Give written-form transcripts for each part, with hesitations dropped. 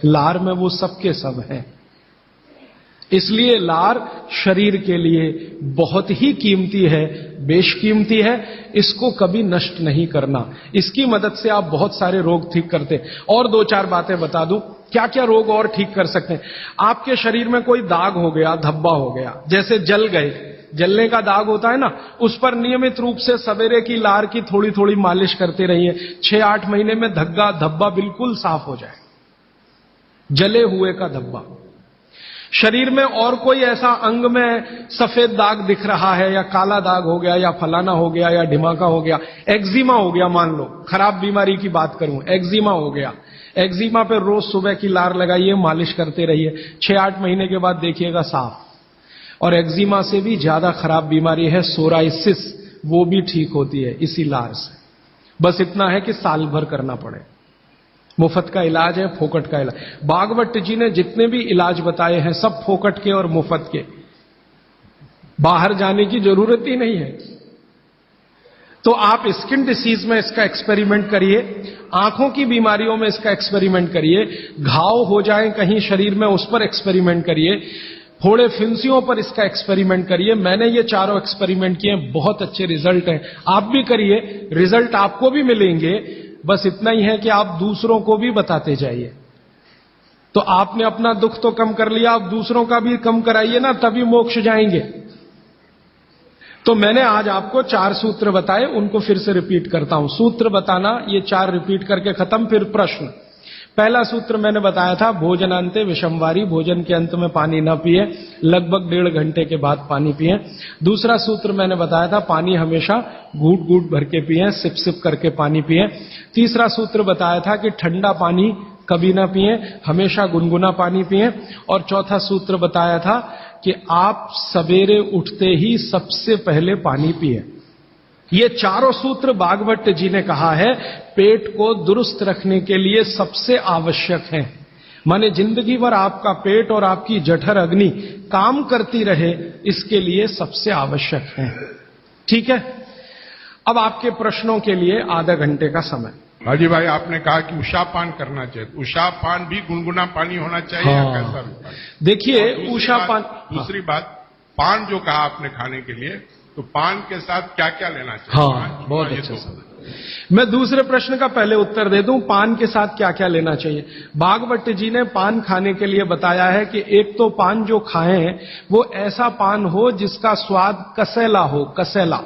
लार में वो सब के सब है। इसलिए लार शरीर के लिए बहुत ही कीमती है, बेशकीमती है। इसको कभी नष्ट नहीं करना। इसकी मदद से आप बहुत सारे रोग ठीक करते हैं। और दो चार बातें बता दूं, क्या क्या रोग और ठीक कर सकते हैं। आपके शरीर में कोई दाग हो गया, धब्बा हो गया, जैसे जल गए, जलने का दाग होता है ना, उस पर नियमित रूप से सवेरे की लार की थोड़ी थोड़ी मालिश करते रहिए। 6-8 महीने में धब्बा बिल्कुल साफ हो जाए, जले हुए का धब्बा। शरीर में और कोई ऐसा अंग में सफेद दाग दिख रहा है, या काला दाग हो गया, या फलाना हो गया, या ढिमाका हो गया, एक्जिमा हो गया, मान लो खराब बीमारी की बात करूं, एक्जिमा हो गया, एक्जिमा पे रोज सुबह की लार लगाइए, मालिश करते रहिए, 6-8 महीने के बाद देखिएगा साफ। और एक्जिमा से भी ज्यादा खराब बीमारी है सोराइसिस, वो भी ठीक होती है इसी लार से। बस इतना है कि साल भर करना पड़े। मुफ्त का इलाज है, फोकट का इलाज। भागवत जी ने जितने भी इलाज बताए हैं सब फोकट के और मुफ्त के, बाहर जाने की जरूरत ही नहीं है। तो आप स्किन डिसीज में इसका एक्सपेरिमेंट करिए, आंखों की बीमारियों में इसका एक्सपेरिमेंट करिए, घाव हो जाए कहीं शरीर में उस पर एक्सपेरिमेंट करिए, फोड़े फिंसियों पर इसका एक्सपेरिमेंट करिए। मैंने ये चारों एक्सपेरिमेंट किए, बहुत अच्छे रिजल्ट हैं। आप भी करिए, रिजल्ट आपको भी मिलेंगे। बस इतना ही है कि आप दूसरों को भी बताते जाइए। तो आपने अपना दुख तो कम कर लिया, आप दूसरों का भी कम कराइए ना, तभी मोक्ष जाएंगे। तो मैंने आज आपको 4 सूत्र बताए, उनको फिर से रिपीट करता हूं। सूत्र बताना, ये 4 रिपीट करके खत्म। फिर प्रश्न। पहला सूत्र मैंने बताया था, भोजनांते विषमवारी, भोजन के अंत में पानी ना पिए, लगभग 1.5 घंटे के बाद पानी पिए। दूसरा सूत्र मैंने बताया था, पानी हमेशा घूट घूट भर के पिए, सिप सिप करके पानी पिए। तीसरा सूत्र बताया था कि ठंडा पानी कभी ना पिए, हमेशा गुनगुना पानी पिए। और चौथा सूत्र बताया था कि आप सवेरे उठते ही सबसे पहले पानी पिए। ये चारों सूत्र भागवत जी ने कहा है पेट को दुरुस्त रखने के लिए सबसे आवश्यक है। माने जिंदगी भर आपका पेट और आपकी जठर अग्नि काम करती रहे, इसके लिए सबसे आवश्यक है। ठीक है, अब आपके प्रश्नों के लिए आधा घंटे का समय। हाजी भाई, आपने कहा कि उषापान करना चाहिए, उषापान भी गुनगुना पानी होना चाहिए या कैसा? देखिए उषापान। दूसरी बात, पान जो कहा आपने खाने के लिए, तो पान के साथ क्या क्या लेना चाहिए? हाँ, बहुत अच्छा सवाल। मैं दूसरे प्रश्न का पहले उत्तर दे दूं, पान के साथ क्या क्या लेना चाहिए। भागवत जी ने पान खाने के लिए बताया है कि एक तो पान जो खाएं वो ऐसा पान हो जिसका स्वाद कसैला हो। कसैला,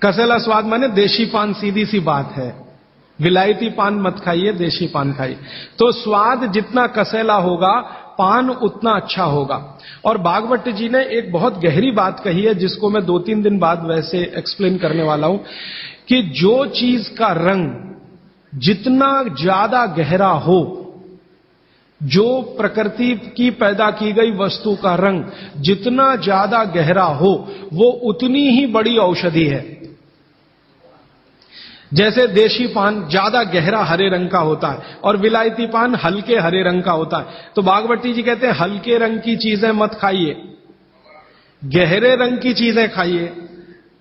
कसैला स्वाद माने देशी पान, सीधी सी बात है। विलायती पान मत खाइए, देशी पान खाइए। तो स्वाद जितना कसैला होगा, पान उतना अच्छा होगा। और भागवत जी ने एक बहुत गहरी बात कही है, जिसको मैं 2-3 दिन बाद वैसे एक्सप्लेन करने वाला हूं, कि जो चीज का रंग जितना ज्यादा गहरा हो, जो प्रकृति की पैदा की गई वस्तु का रंग जितना ज्यादा गहरा हो, वो उतनी ही बड़ी औषधि है। जैसे देशी पान ज्यादा गहरा हरे रंग का होता है और विलायती पान हल्के हरे रंग का होता है। तो भागवती जी कहते हैं हल्के रंग की चीजें मत खाइए, गहरे रंग की चीजें खाइए।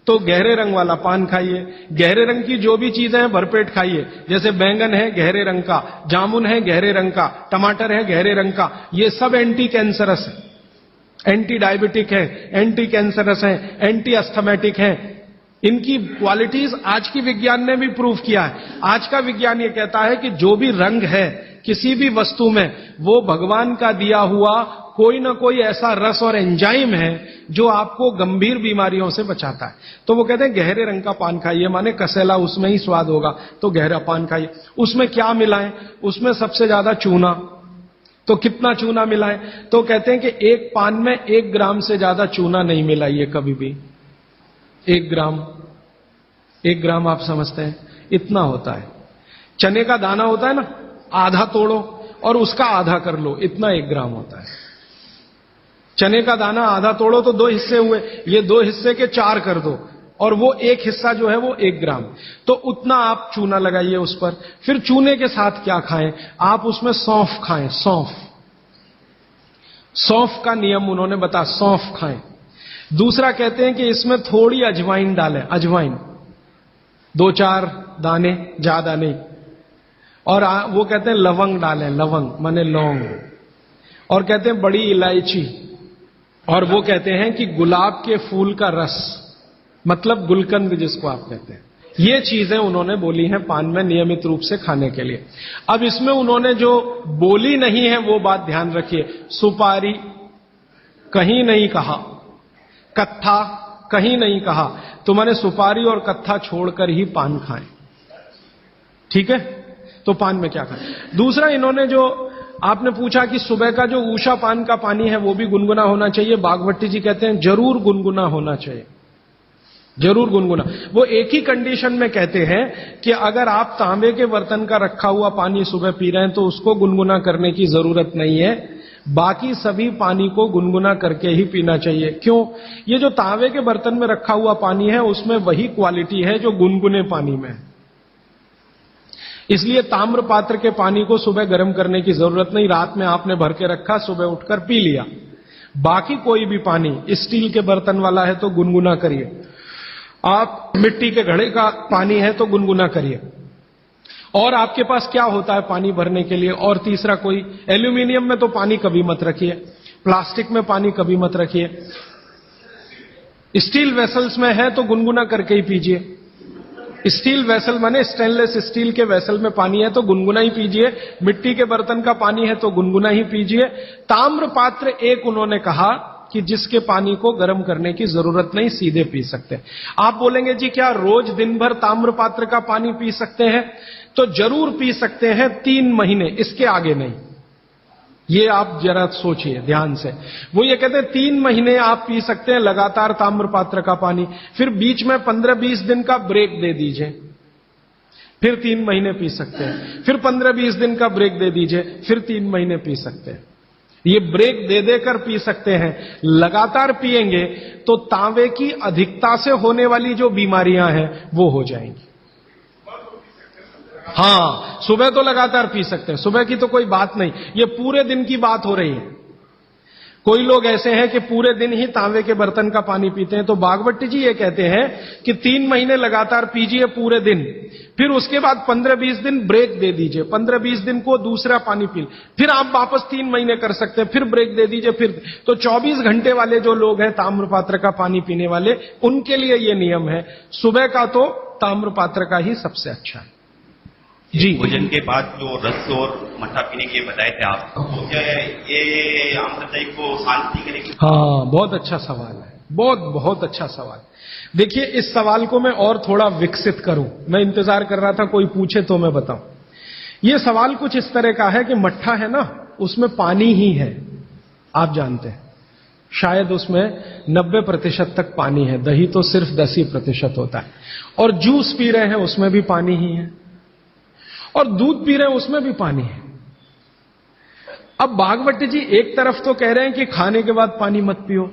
तो गहरे रंग वाला पान खाइए, गहरे रंग की जो भी चीजें हैं भरपेट खाइए। जैसे बैंगन है गहरे रंग का, जामुन है गहरे रंग का, टमाटर है गहरे रंग का। ये सब एंटी कैंसरस है, एंटी डायबिटिक है, एंटी कैंसरस है, एंटी अस्थमेटिक है। इनकी क्वालिटीज आज की विज्ञान ने भी प्रूव किया है। आज का विज्ञान ये कहता है कि जो भी रंग है किसी भी वस्तु में, वो भगवान का दिया हुआ कोई ना कोई ऐसा रस और एंजाइम है जो आपको गंभीर बीमारियों से बचाता है। तो वो कहते हैं गहरे रंग का पान खाइए, माने कसैला उसमें ही स्वाद होगा, तो गहरा पान खाइए। उसमें क्या मिलाएं? उसमें सबसे ज्यादा चूना। तो कितना चूना मिलाएं? तो कहते हैं कि एक पान में 1 ग्राम से ज्यादा चूना नहीं मिलाइए कभी भी। 1 ग्राम आप समझते हैं इतना होता है। चने का दाना होता है ना, आधा तोड़ो और उसका आधा कर लो, इतना 1 ग्राम होता है। चने का दाना आधा तोड़ो तो 2 हिस्से हुए, ये 2 हिस्से के 4 कर दो और वो 1 हिस्सा जो है वो 1 ग्राम। तो उतना आप चूना लगाइए उस पर। फिर चूने के साथ क्या खाएं? आप उसमें सौंफ खाएं। सौंफ का नियम उन्होंने बताया, सौंफ खाएं। दूसरा कहते हैं कि इसमें थोड़ी अजवाइन डालें, अजवाइन 2-4 दाने, ज्यादा नहीं। और वो कहते हैं लवंग डालें, लवंग माने लौंग, और कहते हैं बड़ी इलायची, और वो कहते हैं कि गुलाब के फूल का रस, मतलब गुलकंद जिसको आप कहते हैं। ये चीजें उन्होंने बोली हैं पान में नियमित रूप से खाने के लिए। अब इसमें उन्होंने जो बोली नहीं है वो बात ध्यान रखिए। सुपारी कहीं नहीं कहा, कत्था कहीं नहीं कहा, तो मैंने सुपारी और कत्था छोड़कर ही पान खाएं। ठीक है, तो पान में क्या खाएं। दूसरा, इन्होंने जो आपने पूछा कि सुबह का जो ऊषा पान का पानी है वो भी गुनगुना होना चाहिए। बागभट्टी जी कहते हैं जरूर गुनगुना होना चाहिए, जरूर गुनगुना। वो एक ही कंडीशन में कहते हैं कि अगर आप तांबे के बर्तन का रखा हुआ पानी सुबह पी रहे हैं तो उसको गुनगुना करने की जरूरत नहीं है, बाकी सभी पानी को गुनगुना करके ही पीना चाहिए। क्यों? ये जो तांबे के बर्तन में रखा हुआ पानी है उसमें वही क्वालिटी है जो गुनगुने पानी में है, इसलिए ताम्र पात्र के पानी को सुबह गर्म करने की जरूरत नहीं। रात में आपने भर के रखा, सुबह उठकर पी लिया। बाकी कोई भी पानी स्टील के बर्तन वाला है तो गुनगुना करिए, आप मिट्टी के घड़े का पानी है तो गुनगुना करिए। और आपके पास क्या होता है पानी भरने के लिए? और तीसरा, कोई एल्यूमिनियम में तो पानी कभी मत रखिए, प्लास्टिक में पानी कभी मत रखिए। स्टील वेसल्स में है तो गुनगुना करके ही पीजिए। स्टील वेसल माने स्टेनलेस स्टील के वेसल में पानी है तो गुनगुना ही पीजिए, मिट्टी के बर्तन का पानी है तो गुनगुना ही पीजिए। ताम्र पात्र एक उन्होंने कहा कि जिसके पानी को गर्म करने की जरूरत नहीं, सीधे पी सकते हैं। आप बोलेंगे जी क्या रोज दिन भर ताम्र पात्र का पानी पी सकते हैं? तो जरूर पी सकते हैं, 3 महीने, इसके आगे नहीं। ये आप जरा सोचिए ध्यान से। वो ये कहते हैं 3 महीने आप पी सकते हैं लगातार ताम्र पात्र का पानी, फिर बीच में 15-20 दिन का ब्रेक दे दीजिए, फिर 3 महीने पी सकते हैं, फिर 15-20 दिन का ब्रेक दे दीजिए, फिर 3 महीने पी सकते हैं। ये ब्रेक दे देकर पी सकते हैं। लगातार पिएंगे तो तांबे की अधिकता से होने वाली जो बीमारियां हैं वो हो जाएंगी। हां, सुबह तो लगातार पी सकते हैं, सुबह की तो कोई बात नहीं, ये पूरे दिन की बात हो रही है। कोई लोग ऐसे हैं कि पूरे दिन ही तांबे के बर्तन का पानी पीते हैं, तो बागभट्टी जी ये कहते हैं कि 3 महीने लगातार पीजिए पूरे दिन, फिर उसके बाद 15-20 दिन ब्रेक दे दीजिए, 15-20 दिन को दूसरा पानी पी, फिर आप वापस 3 महीने कर सकते हैं, फिर ब्रेक दे दीजिए, फिर तो 24 घंटे वाले जो लोग हैं ताम्र पात्र का पानी पीने वाले, उनके लिए ये नियम है। सुबह का तो ताम्र पात्र का ही सबसे अच्छा है जी। भोजन के बाद जो रस और मट्ठा पीने के लिए बताए थे आप, तो क्या ये आम्रदायी को शांति करेगी? हाँ, बहुत अच्छा सवाल है, बहुत अच्छा सवाल। देखिए, इस सवाल को मैं और थोड़ा विकसित करूं, मैं इंतजार कर रहा था कोई पूछे तो मैं बताऊं। यह सवाल कुछ इस तरह का है कि मट्ठा है ना, उसमें पानी ही है, आप जानते हैं, शायद उसमें 90% तक पानी है, दही तो सिर्फ 10% होता है, और जूस पी रहे हैं उसमें भी पानी ही है, और दूध पी रहे हैं उसमें भी पानी है। अब बागभट्टी जी एक तरफ तो कह रहे हैं कि खाने के बाद पानी मत पियो,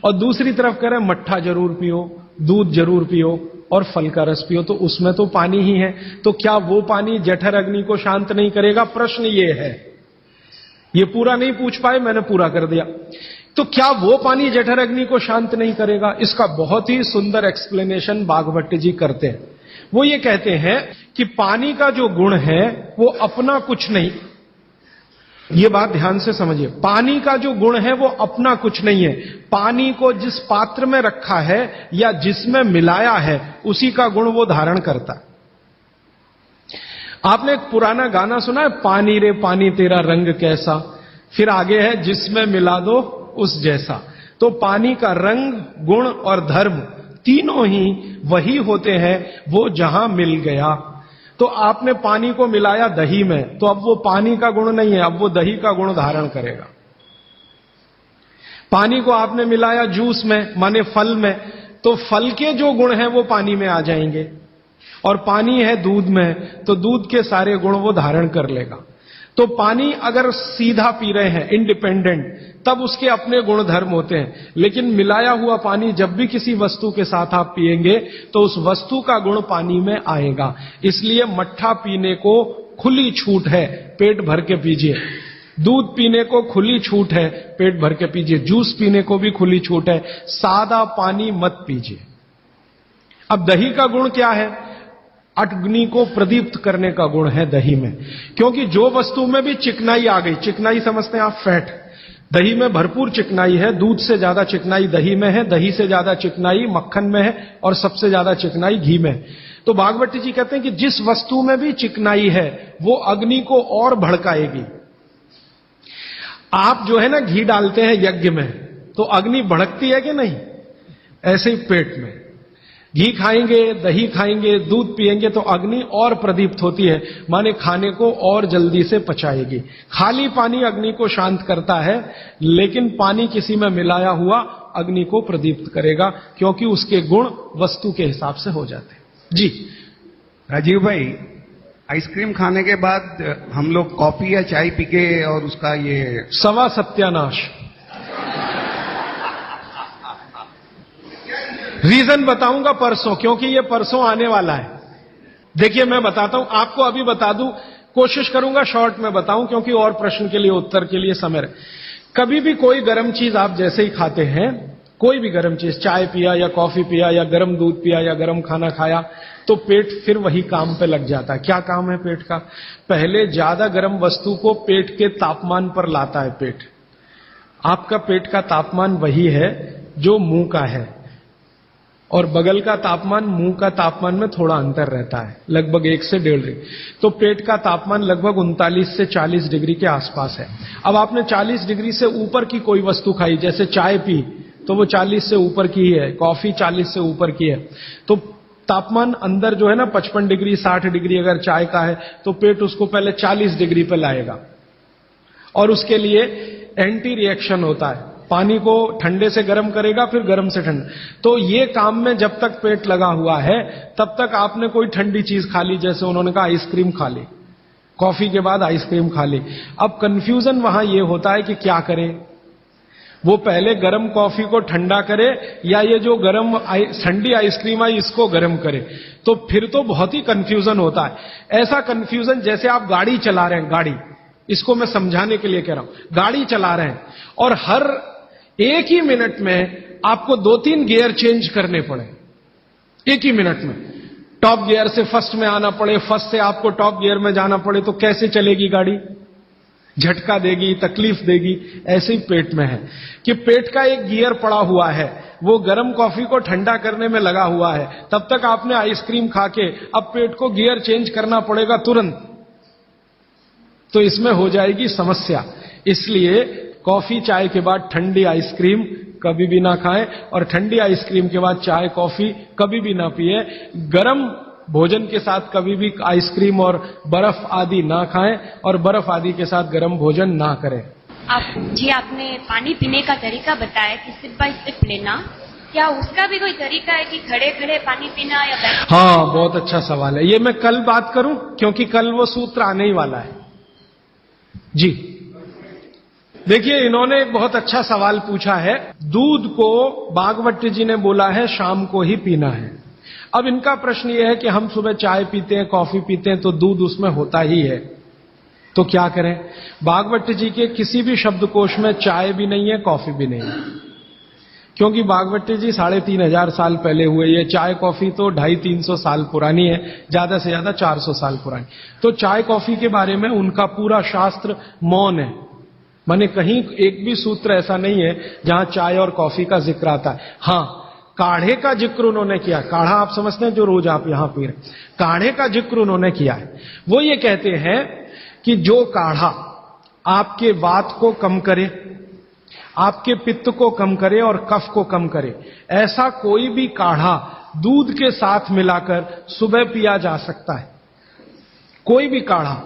और दूसरी तरफ कह रहे हैं मट्ठा जरूर पियो, दूध जरूर पियो, और फल का रस पियो, तो उसमें तो पानी ही है। तो क्या वो पानी जठर अग्नि को शांत नहीं करेगा? प्रश्न ये है। ये पूरा नहीं पूछ पाए, मैंने पूरा कर दिया। तो क्या वो पानी जठर अग्नि को शांत नहीं करेगा? इसका बहुत ही सुंदर एक्सप्लेनेशन बागभट्टी जी करते हैं। वो ये कहते हैं कि पानी का जो गुण है वो अपना कुछ नहीं, ये बात ध्यान से समझिए, पानी का जो गुण है वो अपना कुछ नहीं है। पानी को जिस पात्र में रखा है या जिसमें मिलाया है उसी का गुण वो धारण करता है। आपने एक पुराना गाना सुना है, पानी रे पानी तेरा रंग कैसा, फिर आगे है जिसमें मिला दो उस जैसा। तो पानी का रंग, गुण और धर्म तीनों ही वही होते हैं वो जहां मिल गया। तो आपने पानी को मिलाया दही में, तो अब वो पानी का गुण नहीं है, अब वो दही का गुण धारण करेगा। पानी को आपने मिलाया जूस में माने फल में, तो फल के जो गुण हैं वो पानी में आ जाएंगे, और पानी है दूध में तो दूध के सारे गुण वो धारण कर लेगा। तो पानी अगर सीधा पी रहे हैं इंडिपेंडेंट, तब उसके अपने गुण धर्म होते हैं, लेकिन मिलाया हुआ पानी जब भी किसी वस्तु के साथ आप पिएंगे तो उस वस्तु का गुण पानी में आएगा। इसलिए मट्ठा पीने को खुली छूट है, पेट भर के पीजिए। दूध पीने को खुली छूट है, पेट भर के पीजिए। जूस पीने को भी खुली छूट है, सादा पानी मत पीजिए। अब दही का गुण क्या है? अग्नि को प्रदीप्त करने का गुण है दही में। क्योंकि जो वस्तु में भी चिकनाई आ गई, चिकनाई समझते हैं आप, फैट, दही में भरपूर चिकनाई है, दूध से ज्यादा चिकनाई दही में है, दही से ज्यादा चिकनाई मक्खन में है, और सबसे ज्यादा चिकनाई घी में। तो भागवती जी कहते हैं कि जिस वस्तु में भी चिकनाई है वो अग्नि को और भड़काएगी। आप जो है ना घी डालते हैं यज्ञ में तो अग्नि भड़कती है कि नहीं? ऐसे ही पेट में घी खाएंगे, दही खाएंगे, दूध पिएंगे तो अग्नि और प्रदीप्त होती है, माने खाने को और जल्दी से पचाएगी। खाली पानी अग्नि को शांत करता है, लेकिन पानी किसी में मिलाया हुआ अग्नि को प्रदीप्त करेगा, क्योंकि उसके गुण वस्तु के हिसाब से हो जाते हैं। जी राजीव भाई, आइसक्रीम खाने के बाद हम लोग कॉफी या चाय पी के और उसका ये सवा सत्यानाश। रीजन बताऊंगा परसों, क्योंकि ये परसों आने वाला है। देखिए मैं बताता हूं आपको, अभी बता दूं, कोशिश करूंगा शॉर्ट में बताऊं, क्योंकि और प्रश्न के लिए उत्तर के लिए समय है। कभी भी कोई गर्म चीज आप जैसे ही खाते हैं, कोई भी गर्म चीज, चाय पिया या कॉफी पिया या गर्म दूध पिया या गर्म खाना खाया, तो पेट फिर वही काम पे लग जाता है। क्या काम है पेट का? पहले ज्यादा गर्म वस्तु को पेट के तापमान पर लाता है पेट। आपका पेट का तापमान वही है जो मुंह का है, और बगल का तापमान मुंह का तापमान में थोड़ा अंतर रहता है, लगभग 1 से 1.5 डिग्री। तो पेट का तापमान लगभग 39 से 40 डिग्री के आसपास है। अब आपने 40 डिग्री से ऊपर की कोई वस्तु खाई, जैसे चाय पी तो वो 40 से ऊपर की ही है, कॉफी 40 से ऊपर की है, तो तापमान अंदर जो है ना 55 डिग्री 60 डिग्री अगर चाय का है तो पेट उसको पहले 40 डिग्री पे लाएगा, और उसके लिए एंटी रिएक्शन होता है, पानी को ठंडे से गर्म करेगा, फिर गर्म से ठंडा। तो ये काम में जब तक पेट लगा हुआ है तब तक आपने कोई ठंडी चीज खा ली, जैसे उन्होंने कहा आइसक्रीम खा ली, कॉफी के बाद आइसक्रीम खा ली। अब कंफ्यूजन वहां ये होता है कि क्या करें, वो पहले गर्म कॉफी को ठंडा करे या ये जो गर्म ठंडी आइसक्रीम आई इसको गर्म करे, तो फिर तो बहुत ही कंफ्यूजन होता है। ऐसा कंफ्यूजन जैसे आप गाड़ी चला रहे हैं, गाड़ी, इसको मैं समझाने के लिए कह रहा हूं, गाड़ी चला रहे हैं और हर 1 ही मिनट में आपको 2-3 गियर चेंज करने पड़े, 1 ही मिनट में। टॉप गियर से फर्स्ट में आना पड़े, फर्स्ट से आपको टॉप गियर में जाना पड़े, तो कैसे चलेगी गाड़ी? झटका देगी, तकलीफ देगी। ऐसे ही पेट में है कि पेट का एक गियर पड़ा हुआ है, वो गर्म कॉफी को ठंडा करने में लगा हुआ है, तब तक आपने आइसक्रीम खा के अब पेट को गियर चेंज करना पड़ेगा तुरंत, तो इसमें हो जाएगी समस्या। इसलिए कॉफी चाय के बाद ठंडी आइसक्रीम कभी भी ना खाएं, और ठंडी आइसक्रीम के बाद चाय कॉफी कभी भी ना पिए। गरम भोजन के साथ कभी भी आइसक्रीम और बर्फ आदि ना खाएं, और बर्फ आदि के साथ गर्म भोजन ना करें। आपने पानी पीने का तरीका बताया कि सिप बाय सिप लेना, क्या उसका भी कोई तरीका है कि खड़े खड़े पानी पीना या बैठ? हाँ, बहुत अच्छा सवाल है, ये मैं कल बात करूं, क्योंकि कल वो सूत्र आने ही वाला है। जी देखिए, इन्होंने एक बहुत अच्छा सवाल पूछा है। दूध को भागवत जी ने बोला है शाम को ही पीना है। अब इनका प्रश्न यह है कि हम सुबह चाय पीते हैं, कॉफी पीते हैं, तो दूध उसमें होता ही है, तो क्या करें? भागवत जी के किसी भी शब्दकोश में चाय भी नहीं है, कॉफी भी नहीं है, क्योंकि भागवत जी 3500 साल पहले हुए। ये चाय कॉफी तो 250-300 साल पुरानी है, ज्यादा से ज्यादा 400 साल पुरानी। तो चाय कॉफी के बारे में उनका पूरा शास्त्र मौन है, माने कहीं एक भी सूत्र ऐसा नहीं है जहां चाय और कॉफी का जिक्र आता है। हां, काढ़े का जिक्र उन्होंने किया। काढ़ा आप समझते हैं जो रोज आप यहां पी रहे, काढ़े का जिक्र उन्होंने किया है। वो ये कहते हैं कि जो काढ़ा आपके वात को कम करे, आपके पित्त को कम करे और कफ को कम करे, ऐसा कोई भी काढ़ा दूध के साथ मिलाकर सुबह पिया जा सकता है। कोई भी काढ़ा,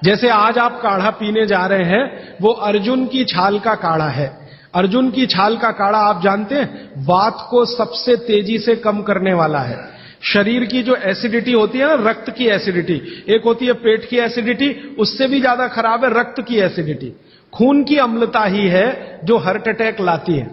जैसे आज आप काढ़ा पीने जा रहे हैं, वो अर्जुन की छाल का काढ़ा है। अर्जुन की छाल का काढ़ा आप जानते हैं, वात को सबसे तेजी से कम करने वाला है। शरीर की जो एसिडिटी होती है ना, रक्त की एसिडिटी, एक होती है पेट की एसिडिटी, उससे भी ज्यादा खराब है रक्त की एसिडिटी। खून की अम्लता ही है जो हार्ट अटैक लाती है।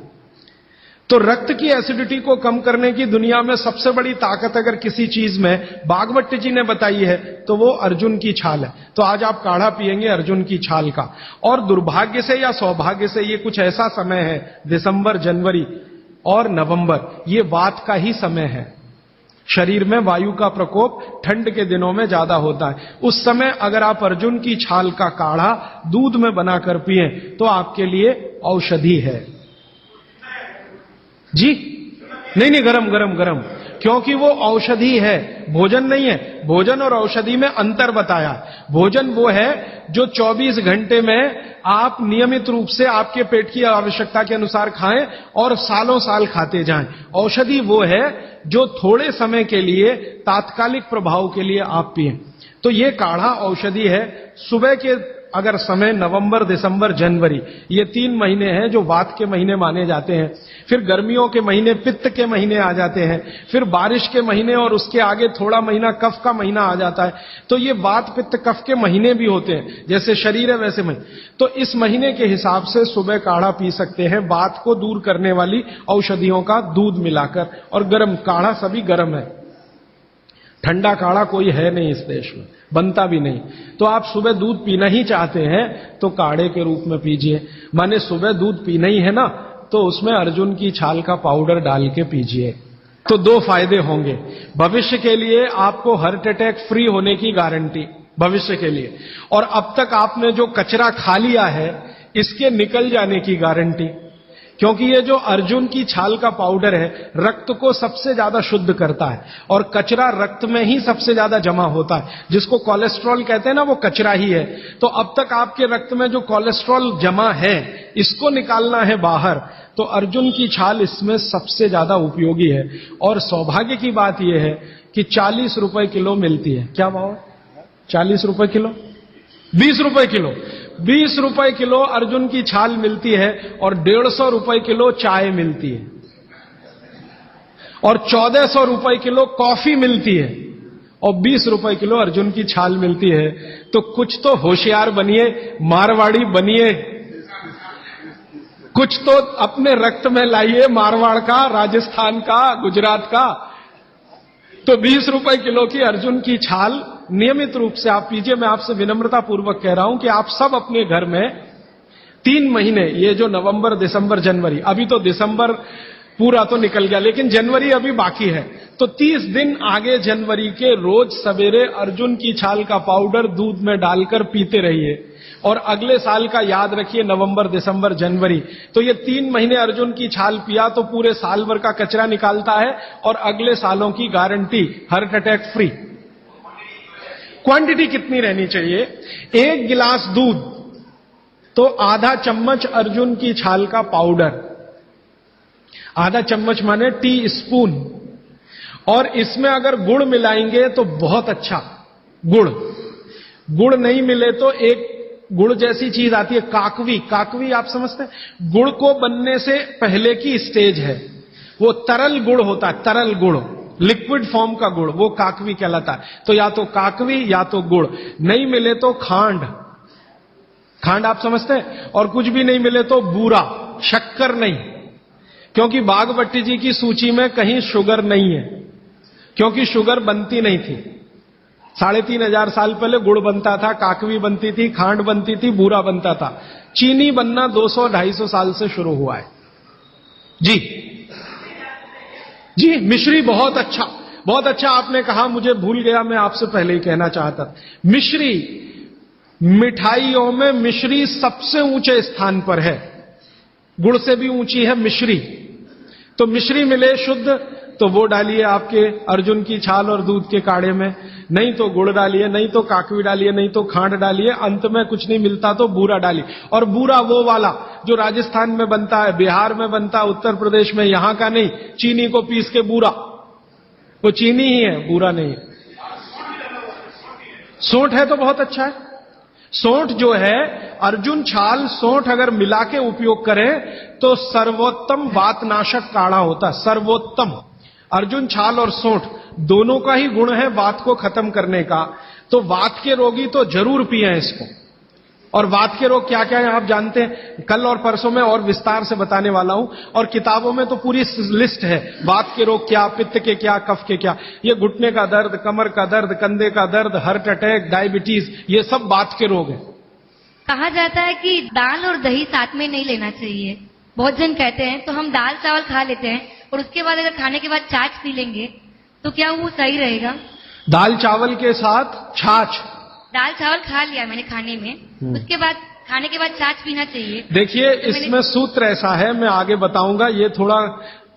तो रक्त की एसिडिटी को कम करने की दुनिया में सबसे बड़ी ताकत अगर किसी चीज में भागवत जी ने बताई है तो वो अर्जुन की छाल है। तो आज आप काढ़ा पिएंगे अर्जुन की छाल का। और दुर्भाग्य से या सौभाग्य से ये कुछ ऐसा समय है, दिसंबर, जनवरी और नवंबर, ये वात का ही समय है। शरीर में वायु का प्रकोप ठंड के दिनों में ज्यादा होता है। उस समय अगर आप अर्जुन की छाल का काढ़ा दूध में बनाकर पिए तो आपके लिए औषधि है। जी नहीं, गरम गरम गरम, क्योंकि वो औषधि है, भोजन नहीं है। भोजन और औषधि में अंतर बताया। भोजन वो है जो 24 घंटे में आप नियमित रूप से आपके पेट की आवश्यकता के अनुसार खाएं और सालों साल खाते जाएं। औषधि वो है जो थोड़े समय के लिए तात्कालिक प्रभाव के लिए आप पिएं। तो ये काढ़ा औषधि है। सुबह के अगर समय नवंबर, दिसंबर, जनवरी, ये 3 महीने हैं जो वात के महीने माने जाते हैं। फिर गर्मियों के महीने पित्त के महीने आ जाते हैं। फिर बारिश के महीने और उसके आगे थोड़ा महीना कफ का महीना आ जाता है। तो ये वात पित्त कफ के महीने भी होते हैं, जैसे शरीर है वैसे महीने। तो इस महीने के हिसाब से सुबह काढ़ा पी सकते हैं, वात को दूर करने वाली औषधियों का दूध मिलाकर। और गर्म काढ़ा सभी गर्म है, ठंडा काढ़ा कोई है नहीं इस देश में, बनता भी नहीं। तो आप सुबह दूध पीना ही चाहते हैं तो काढ़े के रूप में पीजिए। माने सुबह दूध पीना ही है ना, तो उसमें अर्जुन की छाल का पाउडर डाल के पीजिए। तो 2 फायदे होंगे। भविष्य के लिए आपको हार्ट अटैक फ्री होने की गारंटी, भविष्य के लिए। और अब तक आपने जो कचरा खा लिया है इसके निकल जाने की गारंटी, क्योंकि ये जो अर्जुन की छाल का पाउडर है रक्त को सबसे ज्यादा शुद्ध करता है और कचरा रक्त में ही सबसे ज्यादा जमा होता है। जिसको कोलेस्ट्रॉल कहते हैं ना, वो कचरा ही है। तो अब तक आपके रक्त में जो कोलेस्ट्रॉल जमा है इसको निकालना है बाहर, तो अर्जुन की छाल इसमें सबसे ज्यादा उपयोगी है। और सौभाग्य की बात यह है कि 40 रुपए किलो मिलती है। क्या भाव है? 40 रुपए किलो, 20 रुपए किलो, 20 रुपए किलो अर्जुन की छाल मिलती है और 150 रुपए किलो चाय मिलती है और 1400 रुपए किलो कॉफी मिलती है और 20 रुपए किलो अर्जुन की छाल मिलती है। तो कुछ तो होशियार बनिए, मारवाड़ी बनिए, कुछ तो अपने रक्त में लाइए, मारवाड़ का, राजस्थान का, गुजरात का। तो 20 रुपए किलो की अर्जुन की छाल नियमित रूप से आप पीजिए। मैं आपसे विनम्रता पूर्वक कह रहा हूं कि आप सब अपने घर में 3 महीने, ये जो नवंबर, दिसंबर, जनवरी, अभी तो दिसंबर पूरा तो निकल गया लेकिन जनवरी अभी बाकी है, तो 30 दिन आगे जनवरी के रोज सवेरे अर्जुन की छाल का पाउडर दूध में डालकर पीते रहिए। और अगले साल का याद रखिए, नवंबर, दिसंबर, जनवरी, तो ये 3 महीने अर्जुन की छाल पिया तो पूरे साल भर का कचरा निकालता है और अगले सालों की guarantee, heart attack free. Quantity कितनी रहनी चाहिए? 1 गिलास दूध तो आधा चम्मच अर्जुन की छाल का पाउडर, आधा चम्मच माने टी स्पून। और इसमें अगर गुड़ मिलाएंगे तो बहुत अच्छा। गुड़ नहीं मिले तो एक गुड़ जैसी चीज आती है, काकवी। काकवी आप समझते हैं? गुड़ को बनने से पहले की स्टेज है, वो तरल गुड़ होता है, तरल गुड़, लिक्विड फॉर्म का गुड़, वो काकवी कहलाता है। तो या तो काकवी या तो गुड़, नहीं मिले तो खांड, खांड आप समझते हैं? और कुछ भी नहीं मिले तो बूरा, शक्कर नहीं, क्योंकि बागभट्टी जी की सूची में कहीं शुगर नहीं है, क्योंकि शुगर बनती नहीं थी। 3500 साल पहले गुड़ बनता था, काकवी बनती थी, खांड बनती थी, बूरा बनता था। चीनी बनना 200-250 साल से शुरू हुआ है। जी, मिश्री बहुत अच्छा, बहुत अच्छा आपने कहा, मुझे भूल गया, मैं आपसे पहले ही कहना चाहता था। मिश्री, मिठाइयों में मिश्री सबसे ऊंचे स्थान पर है, गुड़ से भी ऊंची है मिश्री। तो मिश्री मिले शुद्ध तो वो डालिए आपके अर्जुन की छाल और दूध के काढ़े में, नहीं तो गुड़ डालिए, नहीं तो काकवी डालिए, नहीं तो खांड डालिए, अंत में कुछ नहीं मिलता तो बूरा डालिए। और बूरा वो वाला जो राजस्थान में बनता है, बिहार में बनता है, उत्तर प्रदेश में, यहां का नहीं, चीनी को पीस के बूरा, वो चीनी ही है, बूरा नहीं है। सोंठ है तो बहुत अच्छा है। सोंठ जो है, अर्जुन छाल सोंठ अगर मिला के उपयोग करें तो सर्वोत्तम वातनाशक काढ़ा होता है, सर्वोत्तम। अर्जुन छाल और सोंठ दोनों का ही गुण है वात को खत्म करने का। तो वात के रोगी तो जरूर पिए इसको। और वात के रोग क्या क्या है आप जानते हैं, कल और परसों में और विस्तार से बताने वाला हूं। और किताबों में तो पूरी लिस्ट है, वात के रोग क्या, पित्त के क्या, कफ के क्या। ये घुटने का दर्द, कमर का दर्द, कंधे का दर्द, हार्ट अटैक, डायबिटीज, ये सब वात के रोग है। कहा जाता है कि दाल और दही साथ में नहीं लेना चाहिए। बहुत जन कहते हैं तो हम दाल चावल खा लेते हैं और उसके बाद अगर खाने के बाद छाछ पी लेंगे तो क्या वो सही रहेगा? दाल चावल के साथ छाछ। दाल चावल खा लिया मैंने खाने में, उसके बाद खाने के बाद छाछ पीना चाहिए। देखिए इसमें सूत्र ऐसा है, मैं आगे बताऊंगा, ये थोड़ा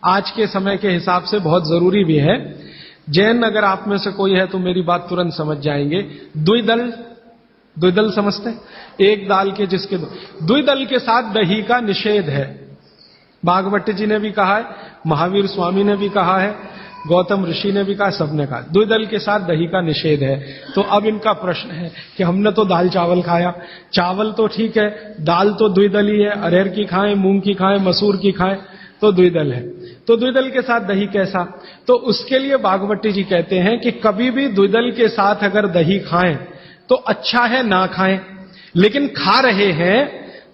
आज के समय के हिसाब से बहुत जरूरी भी है। जैन अगर आप में से कोई है तो मेरी बात तुरंत समझ जाएंगे। द्विदल समझते हैं? एक दाल के जिसके द्विदल के साथ दही का निषेध है। भागवत जी ने भी कहा है, महावीर स्वामी ने भी कहा है, गौतम ऋषि ने भी कहा, सबने कहा द्विदल के साथ दही का निषेध है। तो अब इनका प्रश्न है कि हमने तो दाल चावल खाया, चावल तो ठीक है, दाल तो द्विदल ही है, अरहर की खाएं, मूंग की खाएं, मसूर की खाएं तो द्विदल है। तो द्विदल के साथ दही कैसा? तो उसके लिए भागवती जी कहते हैं कि कभी भी द्विदल के साथ अगर दही खाएं तो अच्छा है ना खाएं, लेकिन खा रहे हैं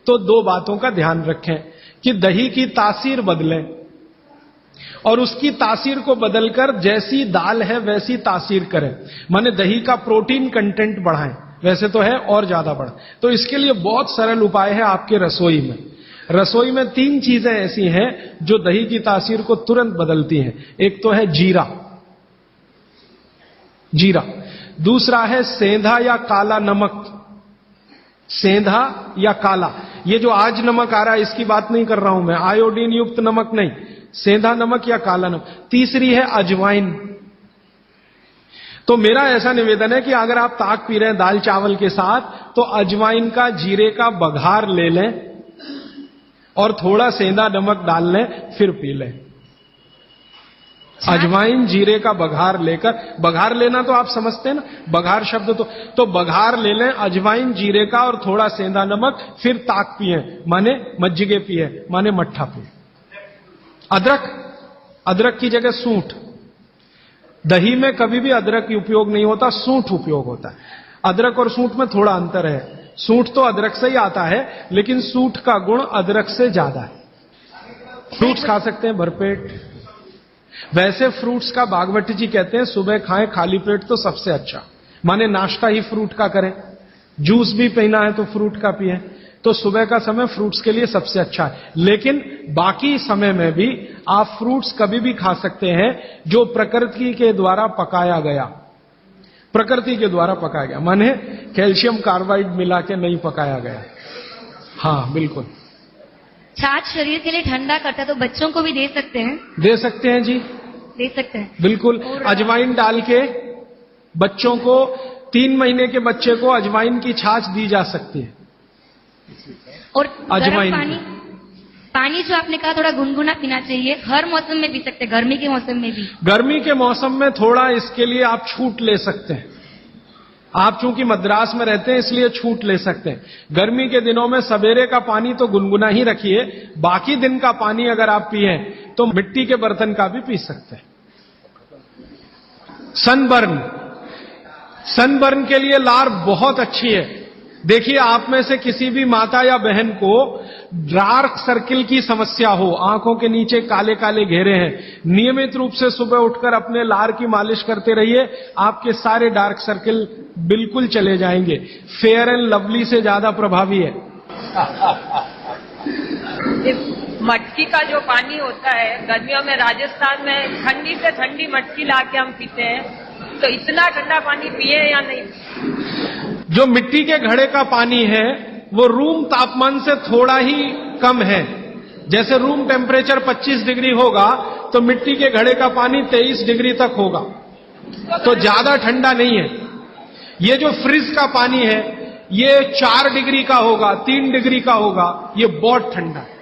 तो दो बातों का ध्यान रखें कि दही की तासीर बदले और उसकी तासीर को बदलकर जैसी दाल है वैसी तासीर करें, माने दही का प्रोटीन कंटेंट बढ़ाएं, वैसे तो है और ज्यादा बढ़े। तो इसके लिए बहुत सरल उपाय है आपके रसोई में। रसोई में 3 चीजें ऐसी हैं जो दही की तासीर को तुरंत बदलती हैं। एक तो है जीरा, दूसरा है सेंधा या काला नमक। सेंधा या काला, ये जो आज नमक आ रहा है इसकी बात नहीं कर रहा हूं मैं, आयोडीन युक्त नमक नहीं, सेंधा नमक या काला नमक। तीसरी है अजवाइन। तो मेरा ऐसा निवेदन है कि अगर आप ताक पी रहे हैं दाल चावल के साथ तो अजवाइन का, जीरे का बघार ले लें और थोड़ा सेंधा नमक डाल लें, फिर पी लें। अजवाइन जीरे का बघार लेकर, बघार लेना तो आप समझते हैं ना, बघार शब्द तो बघार ले लें अजवाइन जीरे का और थोड़ा सेंधा नमक, फिर ताक पिए, माने मज्जिगे पिए, माने मट्ठा पिए। अदरक की जगह सूंठ। दही में कभी भी अदरक उपयोग नहीं होता, सूंठ उपयोग होता है। अदरक और सूंठ में थोड़ा अंतर है, सूंठ तो अदरक से ही आता है लेकिन सूंठ का गुण अदरक से ज्यादा है। फ्रूट्स खा सकते हैं भरपेट। वैसे फ्रूट्स का भागवती जी कहते हैं सुबह खाएं खाली पेट तो सबसे अच्छा, माने नाश्ता ही फ्रूट का करें, जूस भी पीना है तो फ्रूट का पिए, तो सुबह का समय फ्रूट्स के लिए सबसे अच्छा है। लेकिन बाकी समय में भी आप फ्रूट्स कभी भी खा सकते हैं जो प्रकृति के द्वारा पकाया गया, प्रकृति के द्वारा पकाया गया, माने कैल्शियम कार्बाइड मिला के नहीं पकाया गया। हाँ बिल्कुल। छाछ शरीर के लिए ठंडा करता है तो बच्चों को भी दे सकते हैं? दे सकते हैं जी, दे सकते हैं बिल्कुल। अजवाइन डाल के बच्चों को, 3 महीने के बच्चे को अजवाइन की छाछ दी जा सकती है। और अजवाइन पानी जो आपने कहा थोड़ा गुनगुना पीना चाहिए, हर मौसम में पी सकते हैं, गर्मी के मौसम में भी? गर्मी के मौसम में थोड़ा इसके लिए आप छूट ले सकते हैं। आप चूंकि मद्रास में रहते हैं इसलिए छूट ले सकते हैं। गर्मी के दिनों में सवेरे का पानी तो गुनगुना ही रखिए, बाकी दिन का पानी अगर आप पिए तो मिट्टी के बर्तन का भी पी सकते हैं। सनबर्न के लिए लार बहुत अच्छी है। देखिए आप में से किसी भी माता या बहन को डार्क सर्किल की समस्या हो, आंखों के नीचे काले काले घेरे हैं, नियमित रूप से सुबह उठकर अपने लार की मालिश करते रहिए, आपके सारे डार्क सर्किल बिल्कुल चले जाएंगे। फेयर एंड लवली से ज्यादा प्रभावी है। मटकी का जो पानी होता है गर्मियों में राजस्थान में ठंडी से ठंडी मटकी लाके हम पीते हैं, तो इतना ठंडा पानी पिए या नहीं? जो मिट्टी के घड़े का पानी है वो रूम तापमान से थोड़ा ही कम है। जैसे रूम टेम्परेचर 25 डिग्री होगा तो मिट्टी के घड़े का पानी 23 डिग्री तक होगा, तो ज्यादा ठंडा नहीं है। ये जो फ्रिज का पानी है ये 4 डिग्री का होगा, 3 डिग्री का होगा, ये बहुत ठंडा है।